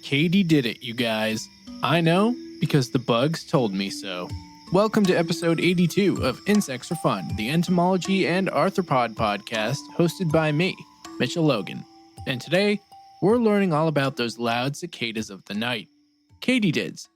Katy did it, you guys. I know because the bugs told me so. Welcome to episode 82 of Insects for Fun, the entomology and arthropod podcast hosted by me, Mitchell Logan. And today, we're learning all about those loud cicadas of the night, Katydids.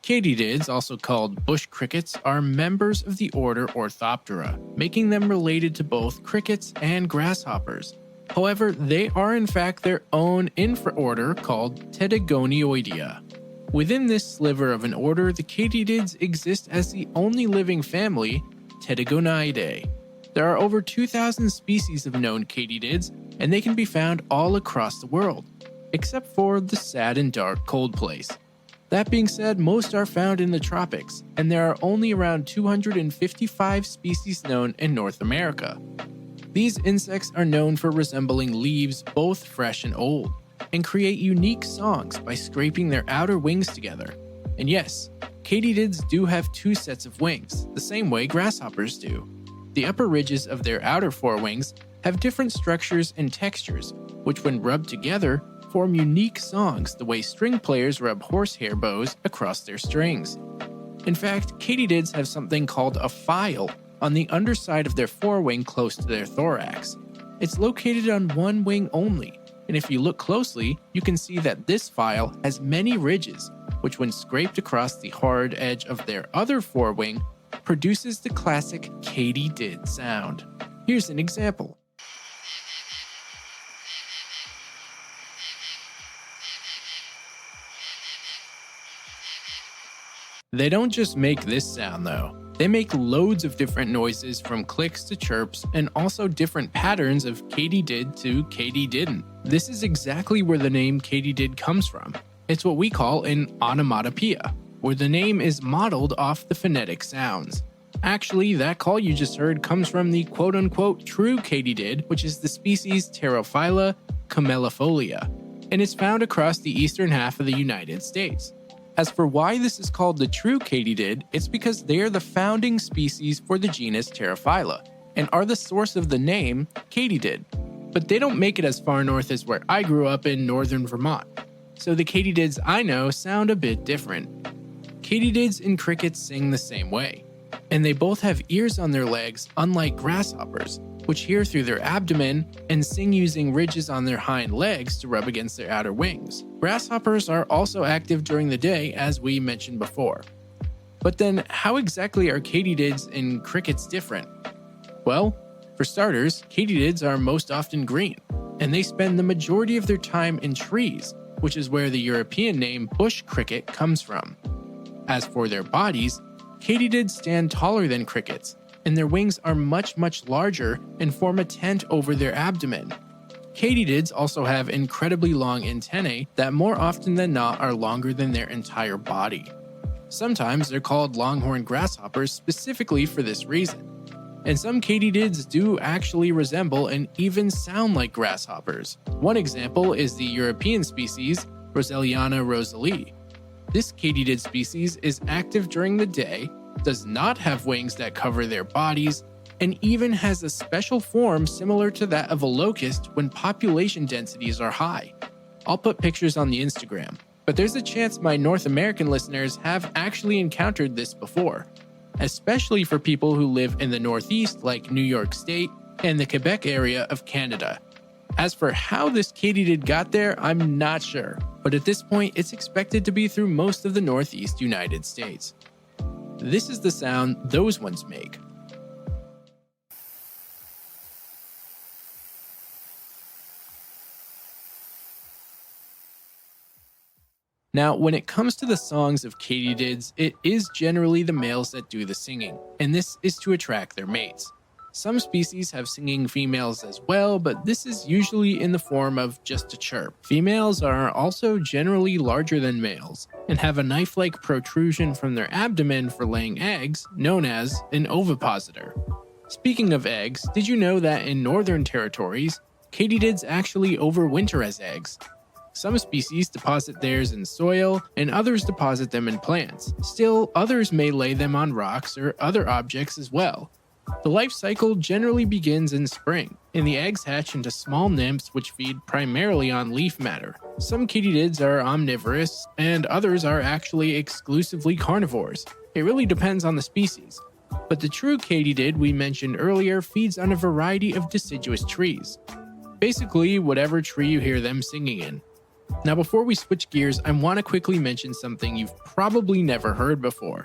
Katydids, also called bush crickets, are members of the order Orthoptera, making them related to both crickets and grasshoppers. However, they are in fact their own infraorder called tettigoniidae. Within this sliver of an order, the Katydids exist as the only living family, tettigoniidae. There are over 2,000 species of known Katydids, and they can be found all across the world, except for the sad and dark cold place. That being said, most are found in the tropics, and there are only around 255 species known in North America. These insects are known for resembling leaves both fresh and old, and create unique songs by scraping their outer wings together. And yes, Katydids do have two sets of wings, the same way grasshoppers do. The upper ridges of their outer forewings have different structures and textures, which when rubbed together, form unique songs the way string players rub horsehair bows across their strings. In fact, Katydids have something called a file on the underside of their forewing close to their thorax. It's located on one wing only, and if you look closely, you can see that this file has many ridges, which when scraped across the hard edge of their other forewing, produces the classic Katydid sound. Here's an example. They don't just make this sound though. They make loads of different noises from clicks to chirps and also different patterns of Katydid to Katydidn't. This is exactly where the name Katydid comes from. It's what we call an onomatopoeia, where the name is modeled off the phonetic sounds. Actually, that call you just heard comes from the quote-unquote true Katydid, which is the species Pterophylla camellifolia, and is found across the eastern half of the United States. As for why this is called the true Katydid, it's because they are the founding species for the genus Pterophylla, and are the source of the name Katydid. But they don't make it as far north as where I grew up in northern Vermont, so the Katydids I know sound a bit different. Katydids and crickets sing the same way, and they both have ears on their legs unlike grasshoppers, which hear through their abdomen and sing using ridges on their hind legs to rub against their outer wings. Grasshoppers are also active during the day, as we mentioned before. But then, how exactly are Katydids and crickets different? Well, for starters, Katydids are most often green, and they spend the majority of their time in trees, which is where the European name bush cricket comes from. As for their bodies, Katydids stand taller than crickets, and their wings are much larger and form a tent over their abdomen. Katydids also have incredibly long antennae that more often than not are longer than their entire body. Sometimes they're called longhorn grasshoppers specifically for this reason. And some Katydids do actually resemble and even sound like grasshoppers. One example is the European species Roseliana rosalie. This Katydid species is active during the day, does not have wings that cover their bodies, and even has a special form similar to that of a locust when population densities are high. I'll put pictures on the Instagram, but there's a chance my North American listeners have actually encountered this before, especially for people who live in the Northeast like New York State and the Quebec area of Canada. As for how this Katydid got there, I'm not sure, but at this point it's expected to be through most of the Northeast United States. This is the sound those ones make. Now, when it comes to the songs of Katydids, it is generally the males that do the singing, and this is to attract their mates. Some species have singing females as well, but this is usually in the form of just a chirp. Females are also generally larger than males, and have a knife-like protrusion from their abdomen for laying eggs, known as an ovipositor. Speaking of eggs, did you know that in northern territories, Katydids actually overwinter as eggs? Some species deposit theirs in soil, and others deposit them in plants. Still, others may lay them on rocks or other objects as well. The life cycle generally begins in spring, and the eggs hatch into small nymphs which feed primarily on leaf matter. Some katydids are omnivorous, and others are actually exclusively carnivores. It really depends on the species. But the true katydid we mentioned earlier feeds on a variety of deciduous trees. Basically, whatever tree you hear them singing in. Now before we switch gears, I want to quickly mention something you've probably never heard before.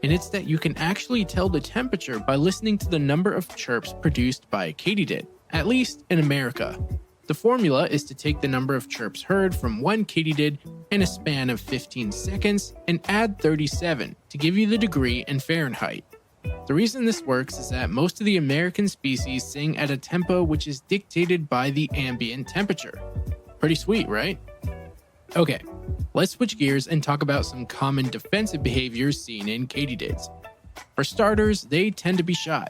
And it's that you can actually tell the temperature by listening to the number of chirps produced by a katydid, at least in America. The formula is to take the number of chirps heard from one katydid in a span of 15 seconds and add 37 to give you the degree in Fahrenheit. The reason this works is that most of the American species sing at a tempo which is dictated by the ambient temperature. Pretty sweet, right? Okay, let's switch gears and talk about some common defensive behaviors seen in katydids. For starters, they tend to be shy.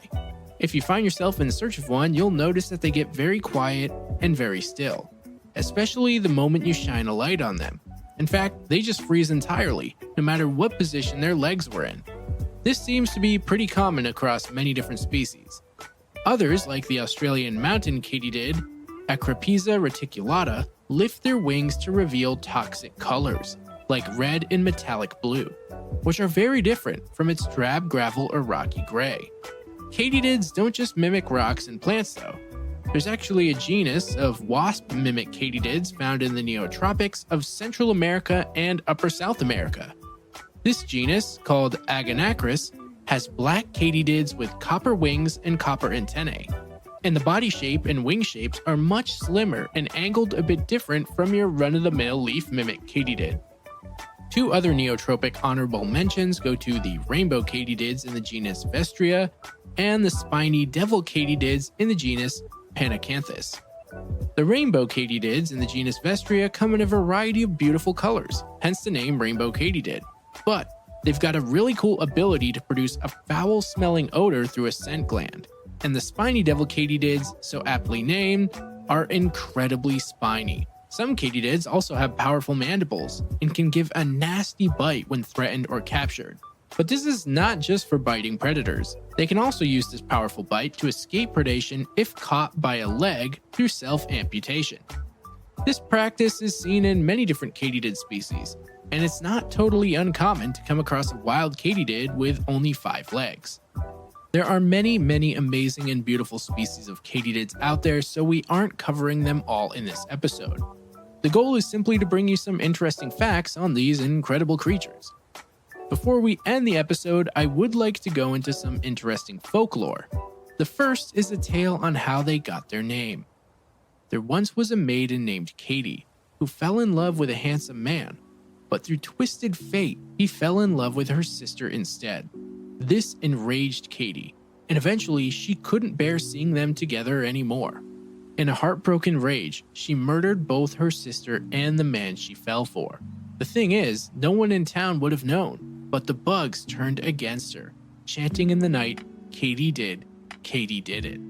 If you find yourself in search of one, you'll notice that they get very quiet and very still, especially the moment you shine a light on them. In fact, they just freeze entirely, no matter what position their legs were in. This seems to be pretty common across many different species. Others, like the Australian mountain katydid, Acropisa reticulata, lift their wings to reveal toxic colors, like red and metallic blue, which are very different from its drab gravel or rocky gray. Katydids don't just mimic rocks and plants though. There's actually a genus of wasp-mimic katydids found in the neotropics of Central America and Upper South America. This genus, called Agonacris, has black katydids with copper wings and copper antennae, and the body shape and wing shapes are much slimmer and angled a bit different from your run-of-the-mill leaf mimic katydid. Two other neotropic honorable mentions go to the rainbow katydids in the genus Vestria and the spiny devil katydids in the genus Panacanthus. The rainbow katydids in the genus Vestria come in a variety of beautiful colors, hence the name rainbow katydid. But they've got a really cool ability to produce a foul-smelling odor through a scent gland. And the spiny devil katydids, so aptly named, are incredibly spiny. Some katydids also have powerful mandibles and can give a nasty bite when threatened or captured. But this is not just for biting predators. They can also use this powerful bite to escape predation if caught by a leg through self-amputation. This practice is seen in many different katydid species, and it's not totally uncommon to come across a wild katydid with only 5 legs. There are many amazing and beautiful species of katydids out there, so we aren't covering them all in this episode. The goal is simply to bring you some interesting facts on these incredible creatures. Before we end the episode, I would like to go into some interesting folklore. The first is a tale on how they got their name. There once was a maiden named Katy, who fell in love with a handsome man, but through twisted fate, he fell in love with her sister instead. This enraged Katy, and eventually she couldn't bear seeing them together anymore. In a heartbroken rage, she murdered both her sister and the man she fell for. The thing is, no one in town would have known, but the bugs turned against her, chanting in the night, "Katy did it."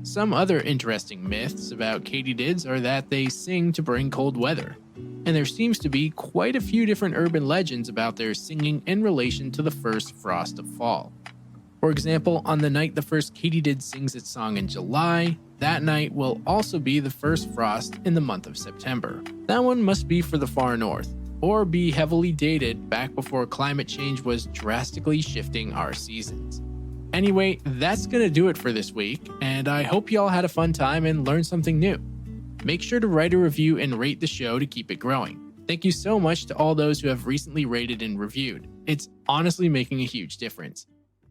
Some other interesting myths about katydids are that they sing to bring cold weather, and there seems to be quite a few different urban legends about their singing in relation to the first frost of fall. For example, on the night the first katydid sings its song in July, that night will also be the first frost in the month of September. That one must be for the far north, or be heavily dated back before climate change was drastically shifting our seasons. Anyway, that's gonna do it for this week, and I hope y'all had a fun time and learned something new. Make sure to write a review and rate the show to keep it growing. Thank you so much to all those who have recently rated and reviewed. It's honestly making a huge difference.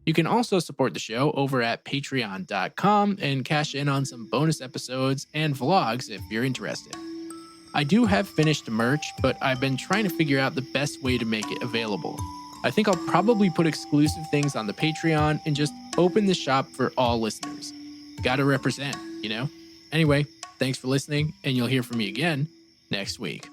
You can also support the show over at patreon.com and cash in on some bonus episodes and vlogs if you're interested. I do have finished merch, but I've been trying to figure out the best way to make it available. I think I'll probably put exclusive things on the Patreon and just open the shop for all listeners. Gotta represent, you know? Anyway, thanks for listening, and you'll hear from me again next week.